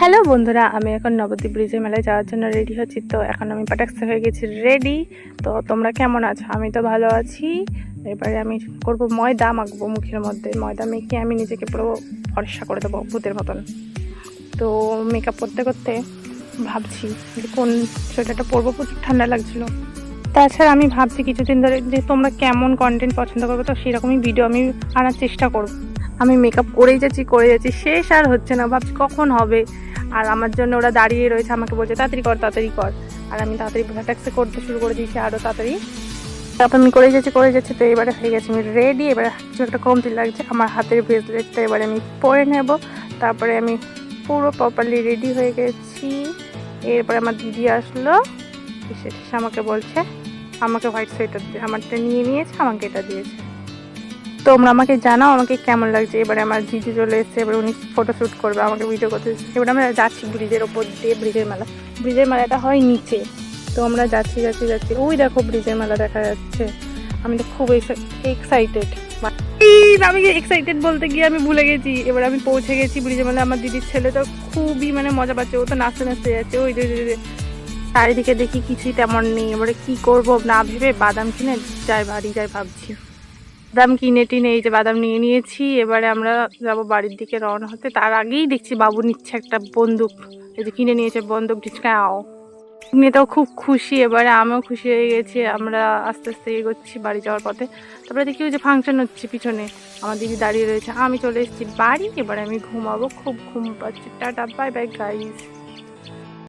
Hello বন্ধুরা, আমি এখন নবদ্বীপ ব্রিজের মেলায় যাওয়ার জন্য রেডি হচ্ছি। তো এখন আমি পাটাক্সা হয়ে গেছি রেডি। তো তোমরা কেমন আছো? আমি তো ভালো আছি। এবারে আমি করব ময়দা মাখবো মুখের মধ্যে। ময়দা মেখে আমি নিজেকে পুরো ফর্সা করে দেবো ভূতের মতন। তো মেকআপ করতে করতে ভাবছি যে কোন সোয়েটারটা পরবো, প্রচুর ঠান্ডা লাগছিলো। তাছাড়া আমি ভাবছি কিছুদিন ধরে যে তোমরা কেমন কন্টেন্ট পছন্দ করবে, তো সেরকমই ভিডিও আমি আনার চেষ্টা করবো। আমি মেকআপ করেই যাচ্ছি, শেষ আর হচ্ছে না। ভাবছি কখন হবে। আর আমার জন্য ওরা দাঁড়িয়ে রয়েছে, আমাকে বলছে তাড়াতাড়ি কর। আর আমি তাড়াতাড়ি ভ্যাটাক্সে করতে শুরু করে দিয়েছি আরও তাড়াতাড়ি। তারপর আমি করে যাচ্ছি। তো এবারে হয়ে গেছে আমি রেডি। এবারে কিছু একটা কমতি লাগছে। আমার হাতের ব্রেসলেটটা এবারে আমি পরে নেব। তারপরে আমি পুরো প্রপারলি রেডি হয়ে গেছি। এরপরে আমার দিদি আসলো, এসে আমাকে বলছে আমাকে হোয়াইট সোয়েটার দিয়ে, আমারটা নিয়ে নিয়েছে, আমাকে এটা দিয়েছে। তোমরা আমাকে জানাও আমাকে কেমন লাগছে। এবারে আমার দিদি চলে এসেছে, এবার উনি ফটোশ্যুট করবে, আমাকে ভিডিও করতে। এবার আমরা যাচ্ছি ব্রিজের ওপর দিয়ে। ব্রিজের মেলাটা হয় নিচে। তো আমরা যাচ্ছি। ওই দেখো ব্রিজের মেলা দেখা যাচ্ছে। আমি তো খুব এক্সাইটেড। আমি এক্সাইটেড বলতে গিয়ে আমি ভুলে গেছি। এবার আমি পৌঁছে গেছি ব্রিজের মেলা। আমার দিদির ছেলে তো খুবই মজা পাচ্ছে। ও তো নাচতে যাচ্ছে। ওই চারিদিকে দেখি কিছুই তেমন নেই। এবারে কি করব না ভেবে বাদাম কিনে বাড়ি যাই ভাবছি। বাদাম কিনে টিনে এই যে বাদাম নিয়ে নিয়েছি। এবারে আমরা যাব বাড়ির দিকে রওনা হতে। তার আগেই দেখছি বাবু নিচ্ছে একটা বন্দুক। এই যে কিনে নিয়েছে বন্দুক, ঢিচকাও মেয়েটাও খুব খুশি। এবারে আমিও খুশি হয়ে গেছি। আমরা আস্তে আস্তে এগোচ্ছি বাড়ি যাওয়ার পথে। তারপরে দেখি ওই যে ফাংশন হচ্ছে পিছনে, আমার দিদি দাঁড়িয়ে রয়েছে। আমি চলে এসেছি বাড়ি। এবারে আমি ঘুমাবো, খুব ঘুম পাচ্ছি। Tata, bye bye guys.